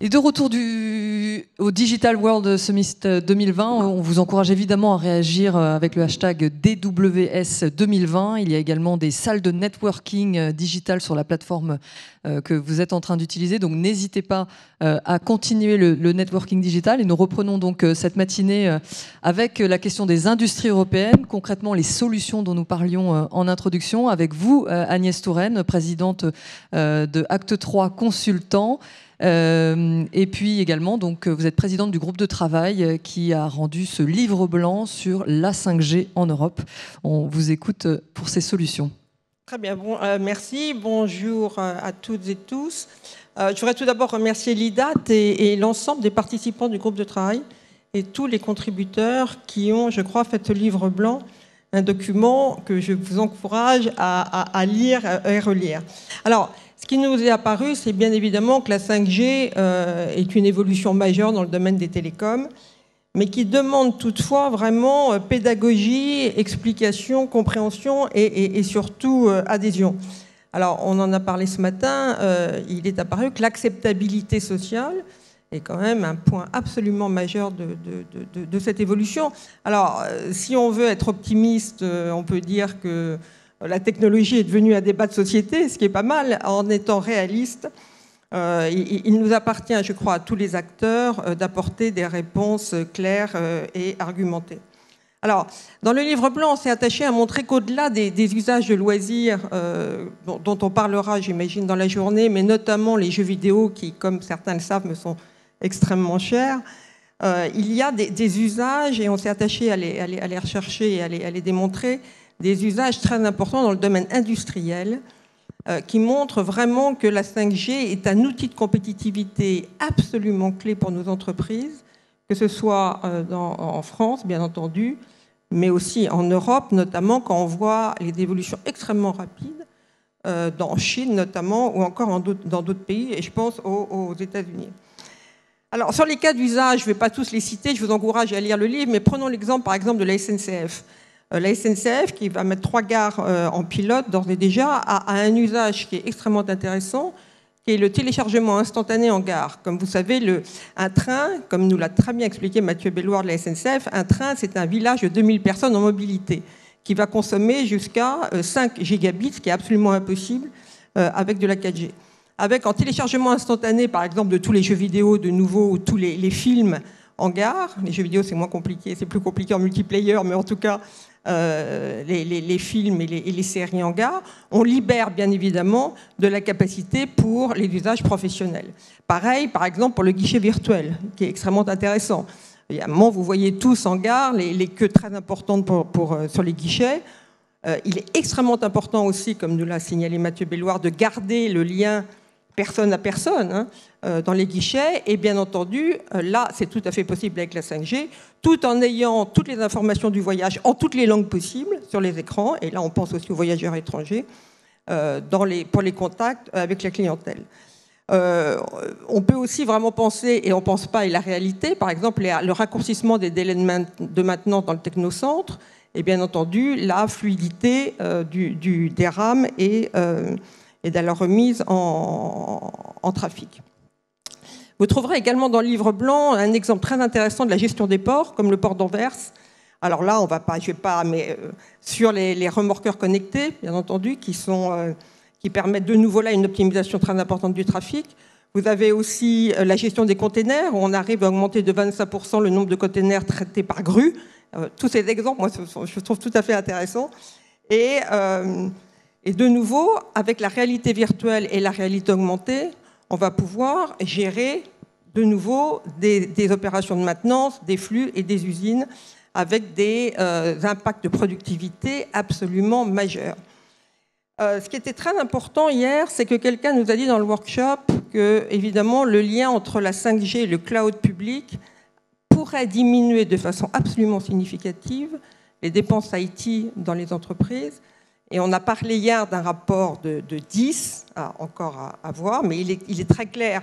Et de retour au Digital World Summit 2020, on vous encourage évidemment à réagir avec le hashtag DWS 2020. Il y a également des salles de networking digital sur la plateforme que vous êtes en train d'utiliser. Donc n'hésitez pas à continuer le networking digital. Et nous reprenons donc cette matinée avec la question des industries européennes, concrètement les solutions dont nous parlions en introduction, avec vous, Agnès Touraine, présidente de Acte 3 Consultants. Et puis également, donc, vous êtes présidente du groupe de travail qui a rendu ce livre blanc sur la 5G en Europe. On vous écoute pour ces solutions. Très bien, merci. Bonjour à toutes et tous. Je voudrais tout d'abord remercier l'IDAT et l'ensemble des participants du groupe de travail et tous les contributeurs qui ont, je crois, fait ce livre blanc, un document que je vous encourage à lire et relire. Alors, ce qui nous est apparu, c'est bien évidemment que la 5G est une évolution majeure dans le domaine des télécoms, mais qui demande toutefois vraiment pédagogie, explication, compréhension et surtout adhésion. Alors, on en a parlé ce matin, il est apparu que l'acceptabilité sociale est quand même un point absolument majeur de cette évolution. Alors, si on veut être optimiste, on peut dire que la technologie est devenue un débat de société, ce qui est pas mal. En étant réaliste, il nous appartient, je crois, à tous les acteurs d'apporter des réponses claires et argumentées. Alors, dans le livre blanc, on s'est attaché à montrer qu'au-delà des usages de loisirs dont on parlera, j'imagine, dans la journée, mais notamment les jeux vidéo qui, comme certains le savent, me sont extrêmement chers, il y a des usages, et on s'est attaché à les rechercher et à les démontrer, des usages très importants dans le domaine industriel qui montrent vraiment que la 5G est un outil de compétitivité absolument clé pour nos entreprises, que ce soit en France, bien entendu, mais aussi en Europe, notamment quand on voit les évolutions extrêmement rapides, en Chine notamment, ou encore dans d'autres pays, et je pense aux États-Unis. Alors, sur les cas d'usage, je ne vais pas tous les citer, je vous encourage à lire le livre, mais prenons l'exemple, par exemple, de la SNCF. La SNCF, qui va mettre 3 gares en pilote, d'ores et déjà, a un usage qui est extrêmement intéressant, qui est le téléchargement instantané en gare. Comme vous savez, un train, comme nous l'a très bien expliqué Mathieu Belloir de la SNCF, un train, c'est un village de 2000 personnes en mobilité, qui va consommer jusqu'à 5 gigabits, ce qui est absolument impossible avec de la 4G. Avec en téléchargement instantané, par exemple, de tous les jeux vidéo de nouveau, ou tous les films en gare. Les jeux vidéo, c'est moins compliqué, c'est plus compliqué en multiplayer, mais en tout cas, les films et les séries en gare, on libère bien évidemment de la capacité pour les usages professionnels. Pareil, par exemple, pour le guichet virtuel, qui est extrêmement intéressant. Il y a un moment, vous voyez tous en gare les queues très importantes sur les guichets. Il est extrêmement important aussi, comme nous l'a signalé Mathieu Belloir, de garder le lien personne à personne, hein, dans les guichets. Et bien entendu, là, c'est tout à fait possible avec la 5G, tout en ayant toutes les informations du voyage en toutes les langues possibles sur les écrans. Et là, on pense aussi aux voyageurs étrangers pour les contacts avec la clientèle. On peut aussi vraiment penser, et on ne pense pas, et la réalité, par exemple, le raccourcissement des délais de maintenance dans le technocentre, et bien entendu, la fluidité des rames et de la remise en trafic. Vous trouverez également dans le livre blanc un exemple très intéressant de la gestion des ports, comme le port d'Anvers. Alors là, je vais pas, mais sur les remorqueurs connectés, bien entendu, qui permettent de nouveau là une optimisation très importante du trafic. Vous avez aussi la gestion des containers, où on arrive à augmenter de 25% le nombre de containers traités par grue. Tous ces exemples, moi, je trouve tout à fait intéressants. Et de nouveau, avec la réalité virtuelle et la réalité augmentée, on va pouvoir gérer de nouveau des opérations de maintenance, des flux et des usines avec des impacts de productivité absolument majeurs. Ce qui était très important hier, c'est que quelqu'un nous a dit dans le workshop que, évidemment, le lien entre la 5G et le cloud public pourrait diminuer de façon absolument significative les dépenses IT dans les entreprises. Et on a parlé hier d'un rapport de 10, encore à voir, mais il est très clair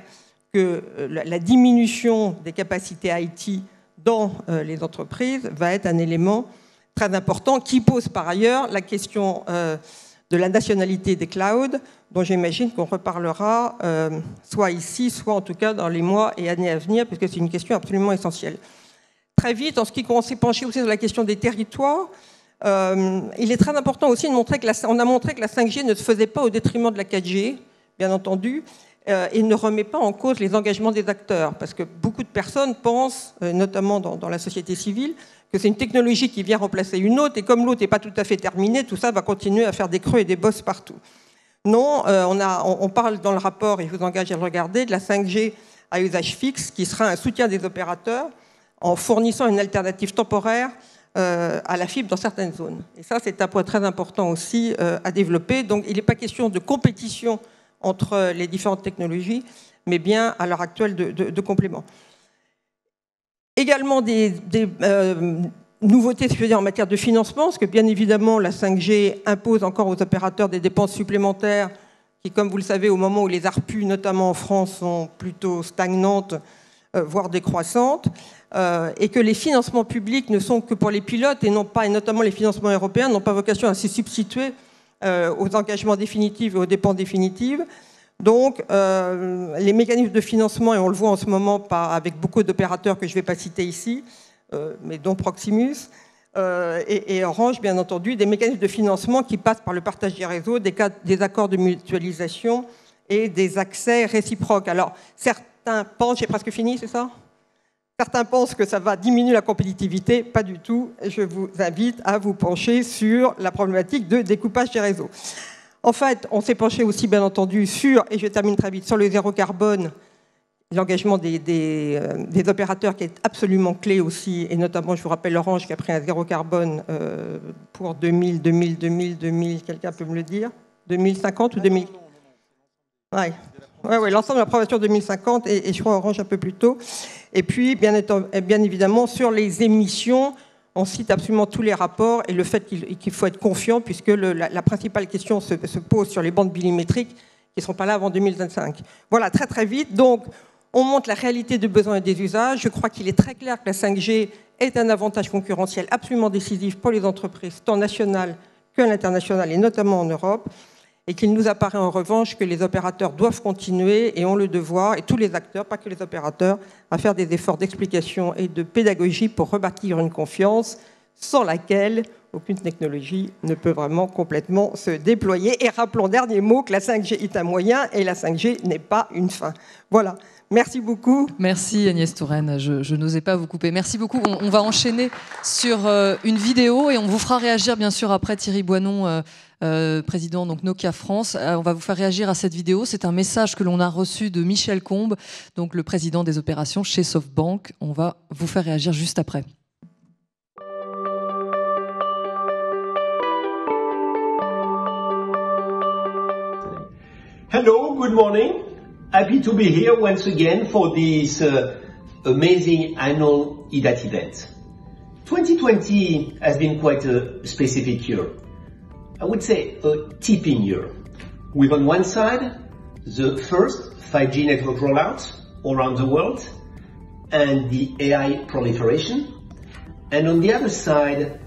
que la diminution des capacités IT dans les entreprises va être un élément très important qui pose par ailleurs la question de la nationalité des clouds, dont j'imagine qu'on reparlera soit ici, soit en tout cas dans les mois et années à venir, parce que c'est une question absolument essentielle. Très vite, en ce qui s'est penché aussi sur la question des territoires, il est très important aussi de montrer on a montré que la 5G ne se faisait pas au détriment de la 4G, bien entendu, et ne remet pas en cause les engagements des acteurs, parce que beaucoup de personnes pensent, notamment dans la société civile, que c'est une technologie qui vient remplacer une autre, et comme l'autre n'est pas tout à fait terminée, tout ça va continuer à faire des creux et des bosses partout. Non, on parle dans le rapport, et je vous engage à le regarder, de la 5G à usage fixe, qui sera un soutien des opérateurs en fournissant une alternative temporaire à la fibre dans certaines zones. Et ça, c'est un point très important aussi à développer. Donc, il n'est pas question de compétition entre les différentes technologies, mais bien, à l'heure actuelle, de complément. Également des nouveautés, je veux dire, en matière de financement, parce que bien évidemment, la 5G impose encore aux opérateurs des dépenses supplémentaires qui, comme vous le savez, au moment où les ARPU, notamment en France, sont plutôt stagnantes, voire décroissantes, et que les financements publics ne sont que pour les pilotes et notamment les financements européens, n'ont pas vocation à se substituer aux engagements définitifs et aux dépenses définitives. Donc, les mécanismes de financement, et on le voit en ce moment avec beaucoup d'opérateurs que je ne vais pas citer ici, mais dont Proximus et Orange, bien entendu, des mécanismes de financement qui passent par le partage des réseaux, des accords de mutualisation et des accès réciproques. Alors, certains pensent, j'ai presque fini, c'est ça ? Certains pensent que ça va diminuer la compétitivité, pas du tout. Je vous invite à vous pencher sur la problématique de découpage des réseaux. En fait, on s'est penché aussi, bien entendu, et je termine très vite, sur le zéro carbone, l'engagement des opérateurs qui est absolument clé aussi, et notamment, je vous rappelle, Orange qui a pris un zéro carbone pour 2000, quelqu'un peut me le dire, 2050 ou 2000 ? Oui, l'ensemble de l'approbation 2050 et je crois Orange un peu plus tôt. Et puis, bien évidemment, sur les émissions, on cite absolument tous les rapports et le fait qu'il faut être confiant puisque la principale question se pose sur les bandes millimétriques qui ne seront pas là avant 2025. Voilà, très très vite. Donc, on montre la réalité des besoins et des usages. Je crois qu'il est très clair que la 5G est un avantage concurrentiel absolument décisif pour les entreprises, tant nationales qu'à l'international et notamment en Europe. Et qu'il nous apparaît en revanche que les opérateurs doivent continuer et ont le devoir, et tous les acteurs, pas que les opérateurs, à faire des efforts d'explication et de pédagogie pour rebâtir une confiance sans laquelle aucune technologie ne peut vraiment complètement se déployer. Et rappelons, dernier mot, que la 5G est un moyen et la 5G n'est pas une fin. Voilà. Merci beaucoup. Merci Agnès Touraine, je n'osais pas vous couper. Merci beaucoup. On va enchaîner sur une vidéo et on vous fera réagir bien sûr après Thierry Boinon, président donc Nokia France. On va vous faire réagir à cette vidéo. C'est un message que l'on a reçu de Michel Combes, donc le président des opérations chez SoftBank. On va vous faire réagir juste après. Hello, good morning. Happy to be here once again for this amazing annual EDAT event. 2020 has been quite a specific year. I would say a tipping year. With on one side, the first 5G network rollout around the world and the AI proliferation. And on the other side,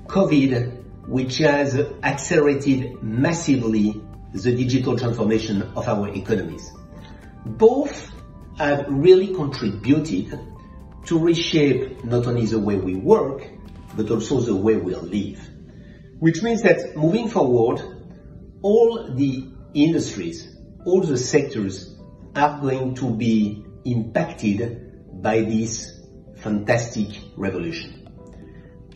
COVID, which has accelerated massively the digital transformation of our economies. Both have really contributed to reshape not only the way we work, but also the way we live. Which means that moving forward, all the industries, all the sectors are going to be impacted by this fantastic revolution.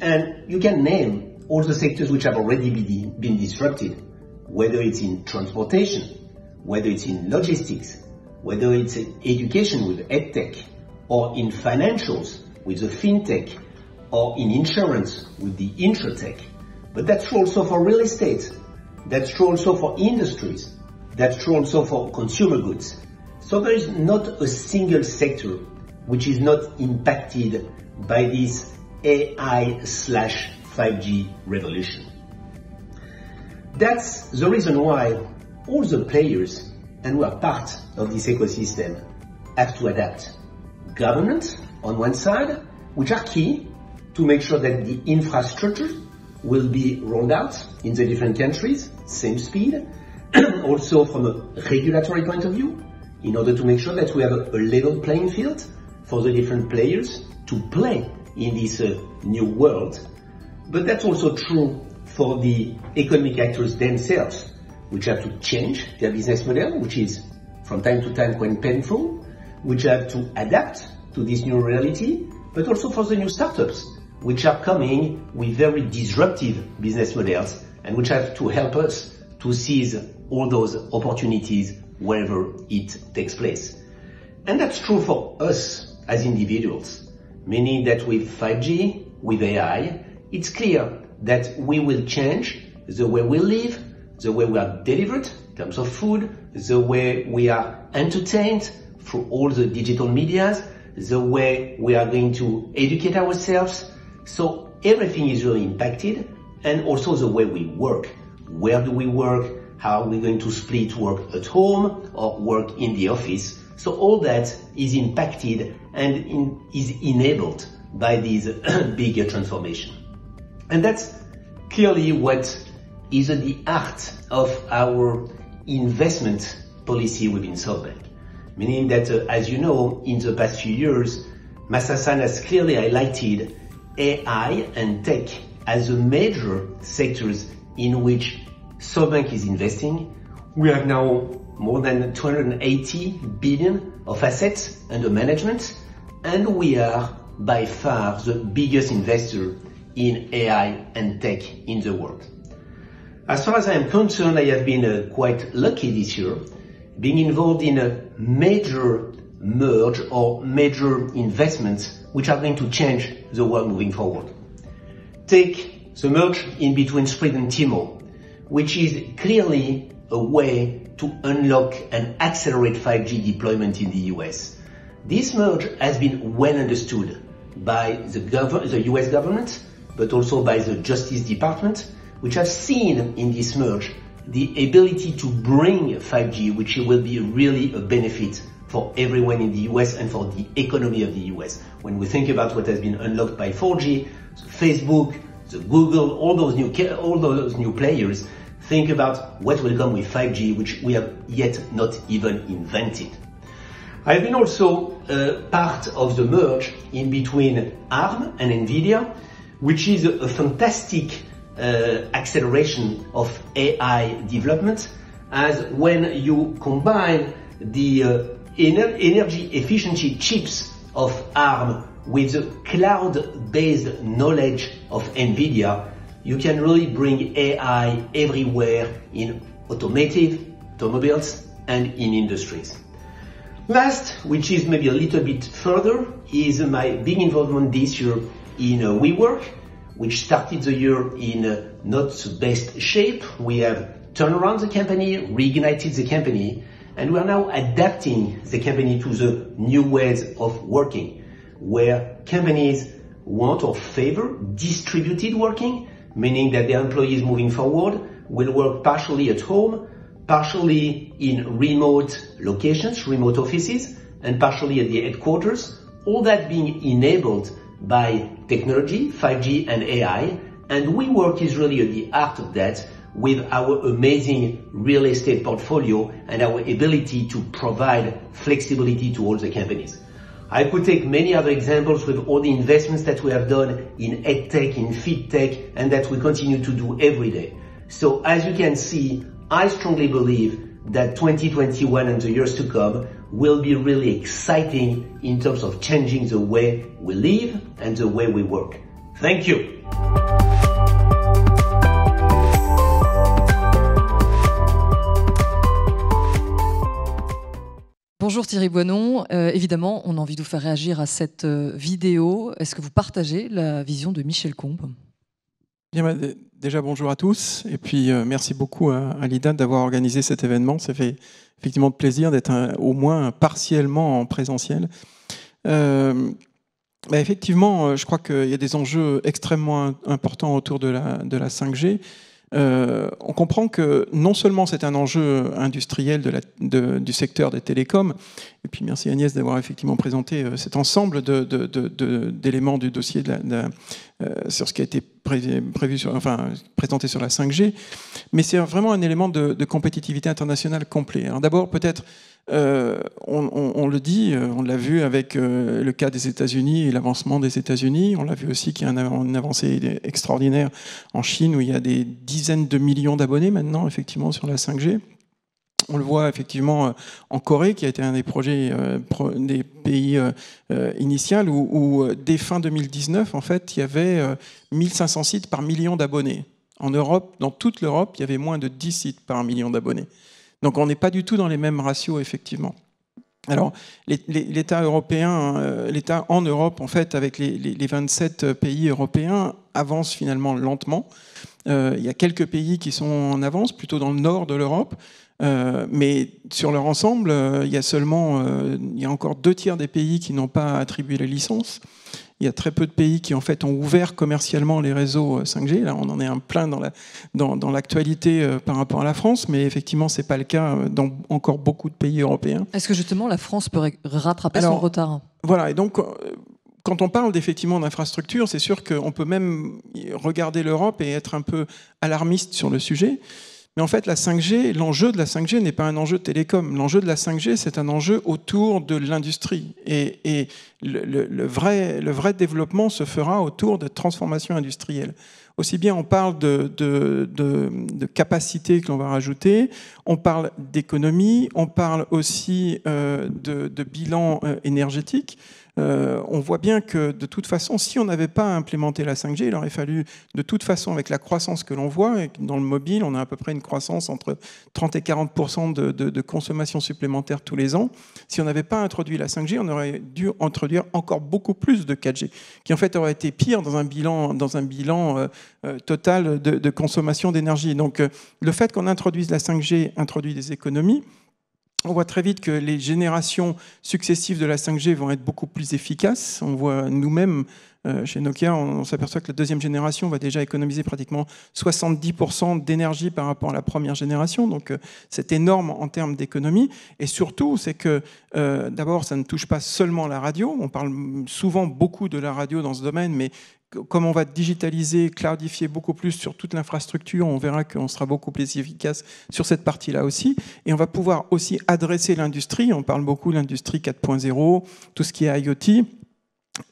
And you can name all the sectors which have already been disrupted, whether it's in transportation, whether it's in logistics, whether it's in education with EdTech, or in financials with the FinTech, or in insurance with the InsurTech. But that's true also for real estate. That's true also for industries. That's true also for consumer goods. So there is not a single sector which is not impacted by this AI/5G revolution. That's the reason why all the players, and we are part of this ecosystem, have to adapt. Government on one side, which are key to make sure that the infrastructure will be rolled out in the different countries, same speed. Also from a regulatory point of view, in order to make sure that we have a level playing field for the different players to play in this new world. But that's also true for the economic actors themselves, which have to change their business model, which is from time to time quite painful, which have to adapt to this new reality, but also for the new startups, which are coming with very disruptive business models and which have to help us to seize all those opportunities wherever it takes place. And that's true for us as individuals, meaning that with 5G, with AI, it's clear that we will change the way we live, the way we are delivered in terms of food, the way we are entertained through all the digital medias, the way we are going to educate ourselves. So everything is really impacted, and also the way we work. Where do we work? How are we going to split work at home or work in the office? So all that is impacted and is enabled by this bigger transformation. And that's clearly what is at the heart of our investment policy within SoftBank. Meaning that, as you know, in the past few years, Masa-san has clearly highlighted AI and tech as the major sectors in which SoftBank is investing. We have now more than 280 billion of assets under management, and we are by far the biggest investor in AI and tech in the world. As far as I am concerned, I have been quite lucky this year, being involved in a major merge or major investments which are going to change the world moving forward. Take the merge in between Sprint and T-Mobile, which is clearly a way to unlock and accelerate 5G deployment in the US. This merge has been well understood by the US government, but also by the Justice Department, which have seen in this merge the ability to bring 5G, which will be really a benefit for everyone in the US and for the economy of the US. When we think about what has been unlocked by 4G, Facebook, the Google, all those new players, think about what will come with 5G, which we have yet not even invented. I've been also part of the merge in between ARM and NVIDIA, which is a fantastic acceleration of AI development, as when you combine the energy efficiency chips of ARM with the cloud-based knowledge of NVIDIA, you can really bring AI everywhere in automotive, automobiles, and in industries. Last, which is maybe a little bit further, is my big involvement this year in WeWork, which started the year in not the best shape. We have turned around the company, reignited the company, And we are now adapting the company to the new ways of working, where companies want or favor distributed working, meaning that their employees moving forward will work partially at home, partially in remote locations, remote offices, and partially at the headquarters, all that being enabled by technology, 5G and AI, and WeWork is really at the heart of that with our amazing real estate portfolio and our ability to provide flexibility to all the companies. I could take many other examples with all the investments that we have done in EdTech, in FeedTech, and that we continue to do every day. So as you can see, I strongly believe that 2021 and the years to come will be really exciting in terms of changing the way we live and the way we work. Thank you. Bonjour Thierry Boinon, évidemment on a envie de vous faire réagir à cette vidéo. Est-ce que vous partagez la vision de Michel Combe? Bien, déjà bonjour à tous et puis merci beaucoup à l'IDAT d'avoir organisé cet événement. Ça fait effectivement de plaisir d'être au moins partiellement en présentiel. Effectivement, je crois qu'il y a des enjeux extrêmement importants autour de la 5G. On comprend que non seulement c'est un enjeu industriel du secteur des télécoms, et puis merci Agnès d'avoir effectivement présenté cet ensemble d'éléments du dossier sur ce qui a été présenté sur la 5G, mais c'est vraiment un élément de compétitivité internationale complet. Alors d'abord peut-être on le dit, on l'a vu avec le cas des États-Unis et l'avancement des États-Unis. On l'a vu aussi qu'il y a une avancée extraordinaire en Chine où il y a des dizaines de millions d'abonnés maintenant effectivement sur la 5G. On le voit effectivement en Corée, qui a été un des projets des pays initial, où dès fin 2019, en fait, il y avait 1500 sites par million d'abonnés. En Europe, dans toute l'Europe, il y avait moins de 10 sites par million d'abonnés. Donc on n'est pas du tout dans les mêmes ratios, effectivement. Alors, l'État européen, l'État en Europe, en fait, avec les 27 pays européens, avance finalement lentement. Il y a quelques pays qui sont en avance, plutôt dans le nord de l'Europe. Mais sur leur ensemble, il y a encore 2 tiers des pays qui n'ont pas attribué les licences. Il y a très peu de pays qui en fait ont ouvert commercialement les réseaux 5G. Là, on en est un plein dans l'actualité par rapport à la France, mais effectivement, c'est pas le cas dans encore beaucoup de pays européens. Est-ce que justement la France peut rattraper son retard? Voilà, et donc quand on parle effectivement d'infrastructure, c'est sûr qu'on peut même regarder l'Europe et être un peu alarmiste sur le sujet. Mais en fait, la 5G, l'enjeu de la 5G n'est pas un enjeu de télécom. L'enjeu de la 5G, c'est un enjeu autour de l'industrie. Et le vrai développement se fera autour de transformations industrielles. Aussi bien on parle de capacité que l'on va rajouter, on parle d'économie, on parle aussi de bilan énergétique. On voit bien que de toute façon, si on n'avait pas implémenté la 5G, il aurait fallu de toute façon, avec la croissance que l'on voit, et dans le mobile, on a à peu près une croissance entre 30 et 40% de consommation supplémentaire tous les ans. Si on n'avait pas introduit la 5G, on aurait dû introduire encore beaucoup plus de 4G, qui en fait aurait été pire dans un bilan total de consommation d'énergie. Donc le fait qu'on introduise la 5G introduit des économies. On voit très vite que les générations successives de la 5G vont être beaucoup plus efficaces. On voit nous-mêmes, chez Nokia, on s'aperçoit que la deuxième génération va déjà économiser pratiquement 70% d'énergie par rapport à la première génération. Donc c'est énorme en termes d'économie. Et surtout, c'est que d'abord, ça ne touche pas seulement la radio. On parle souvent beaucoup de la radio dans ce domaine, mais comme on va digitaliser, cloudifier beaucoup plus sur toute l'infrastructure, on verra qu'on sera beaucoup plus efficace sur cette partie-là aussi. Et on va pouvoir aussi adresser l'industrie. On parle beaucoup de l'industrie 4.0, tout ce qui est IoT.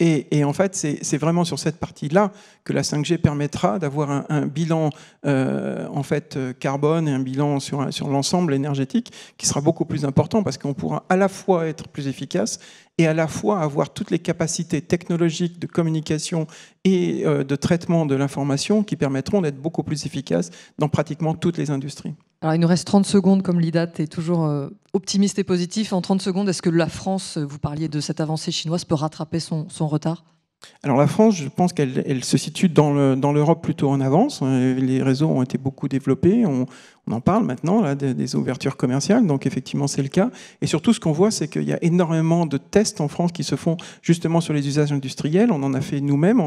Et en fait, c'est vraiment sur cette partie-là que la 5G permettra d'avoir un bilan en fait, carbone et un bilan sur l'ensemble énergétique qui sera beaucoup plus important parce qu'on pourra à la fois être plus efficace et à la fois avoir toutes les capacités technologiques de communication et de traitement de l'information qui permettront d'être beaucoup plus efficaces dans pratiquement toutes les industries. Alors, il nous reste 30 secondes, comme l'IDAT est toujours optimiste et positif. En 30 secondes, est-ce que la France, vous parliez de cette avancée chinoise, peut rattraper son retard ? Alors la France, je pense qu'elle se situe dans l'Europe plutôt en avance. Les réseaux ont été beaucoup développés. On On en parle maintenant, là, des ouvertures commerciales, donc effectivement c'est le cas. Et surtout ce qu'on voit, c'est qu'il y a énormément de tests en France qui se font justement sur les usages industriels. On en a fait nous-mêmes,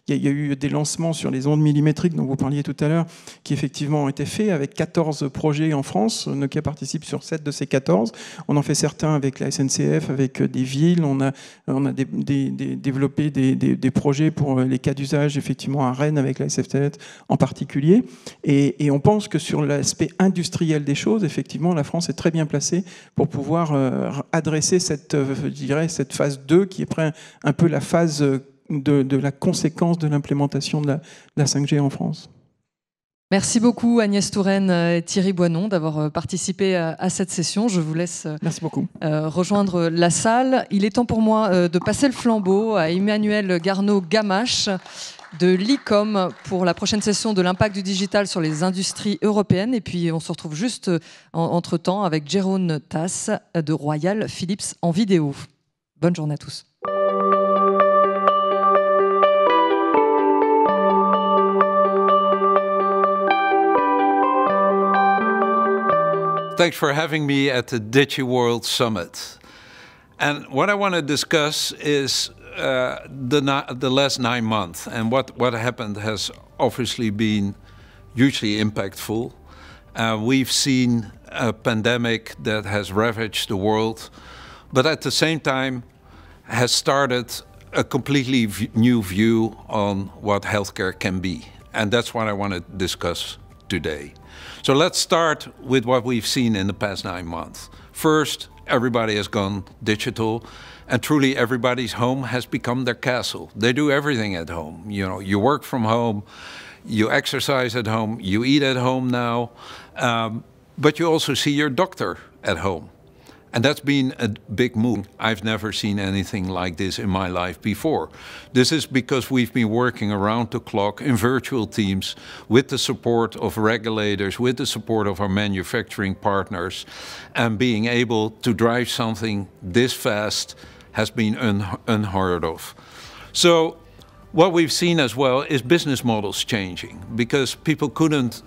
il y a eu des lancements sur les ondes millimétriques dont vous parliez tout à l'heure, qui effectivement ont été faits avec 14 projets en France. Nokia participe sur 7 de ces 14. On en fait certains avec la SNCF, avec des villes. On a développé des projets pour les cas d'usage effectivement à Rennes avec la SFTNet en particulier. Et on pense que sur l'aspect industriel des choses, effectivement, la France est très bien placée pour pouvoir adresser cette phase 2 qui est un peu la phase de la conséquence de l'implémentation de la 5G en France. Merci beaucoup Agnès Touraine et Thierry Boinon d'avoir participé à cette session. Je vous laisse Merci beaucoup. Rejoindre la salle. Il est temps pour moi de passer le flambeau à Emmanuel Garnaud-Gamache de l'ICOM pour la prochaine session de l'impact du digital sur les industries européennes. Et puis on se retrouve juste entre-temps avec Jérôme Tass de Royal Philips en vidéo. Bonne journée à tous. Thanks for having me at the DigiWorld Summit. And what I want to discuss is the last 9 months, and what happened has obviously been hugely impactful. We've seen a pandemic that has ravaged the world, but at the same time has started a completely new view on what healthcare can be. And that's what I want to discuss today. So let's start with what we've seen in the past 9 months. First, everybody has gone digital, and truly everybody's home has become their castle. They do everything at home. You know, you work from home, you exercise at home, you eat at home now, but you also see your doctor at home. And that's been a big move. I've never seen anything like this in my life before. This is because we've been working around the clock in virtual teams with the support of regulators, with the support of our manufacturing partners, and being able to drive something this fast has been unheard of. So what we've seen as well is business models changing, because people couldn't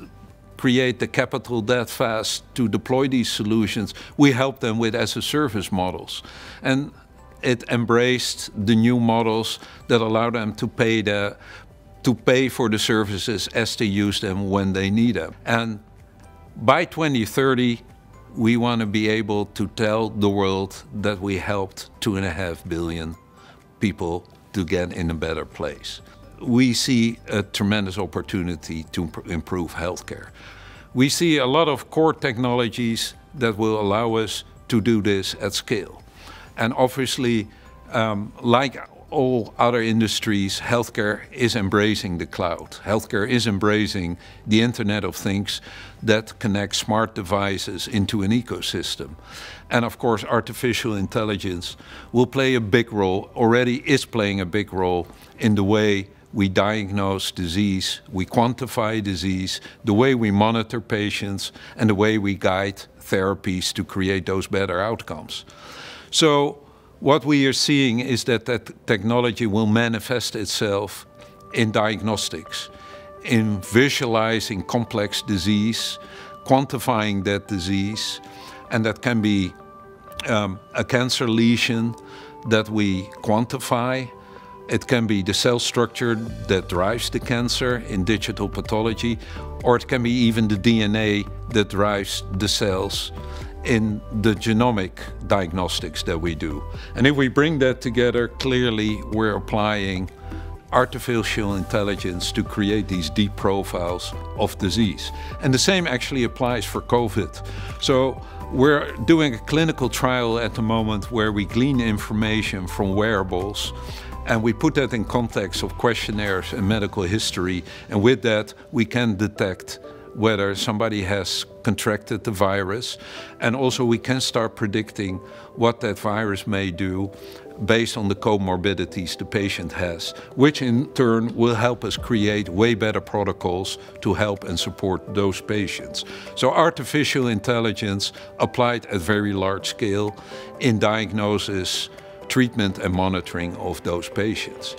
create the capital that fast to deploy these solutions. We help them with as-a-service models. And it embraced the new models that allow them to pay for the services as they use them when they need them. And by 2030, we want to be able to tell the world that we helped 2.5 billion people to get in a better place. We see a tremendous opportunity to improve healthcare. We see a lot of core technologies that will allow us to do this at scale. And obviously, like all other industries, healthcare is embracing the cloud. Healthcare is embracing the Internet of Things that connects smart devices into an ecosystem. And of course, artificial intelligence will play a big role, already is playing a big role in the way we diagnose disease, we quantify disease, the way we monitor patients, and the way we guide therapies to create those better outcomes. So what we are seeing is that technology will manifest itself in diagnostics, in visualizing complex disease, quantifying that disease, and that can be a cancer lesion that we quantify. It can be the cell structure that drives the cancer in digital pathology, or it can be even the DNA that drives the cells in the genomic diagnostics that we do. And if we bring that together, clearly we're applying artificial intelligence to create these deep profiles of disease. And the same actually applies for COVID. So we're doing a clinical trial at the moment where we glean information from wearables, and we put that in context of questionnaires and medical history. And with that, we can detect whether somebody has contracted the virus. And also we can start predicting what that virus may do based on the comorbidities the patient has, which in turn will help us create way better protocols to help and support those patients. So artificial intelligence applied at very large scale in diagnosis, treatment and monitoring of those patients.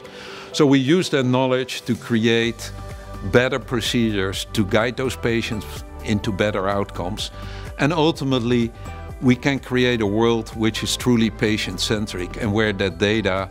So we use that knowledge to create better procedures to guide those patients into better outcomes. And ultimately, we can create a world which is truly patient-centric and where that data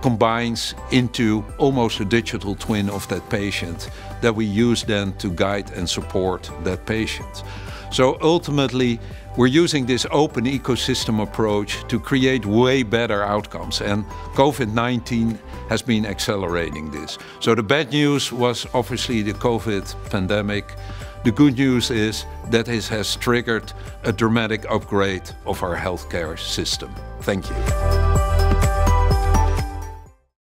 combines into almost a digital twin of that patient that we use then to guide and support that patient. So ultimately, we're using this open ecosystem approach to create way better outcomes, and COVID-19 has been accelerating this. So the bad news was obviously the COVID pandemic. The good news is that it has triggered a dramatic upgrade of our healthcare system. Thank you.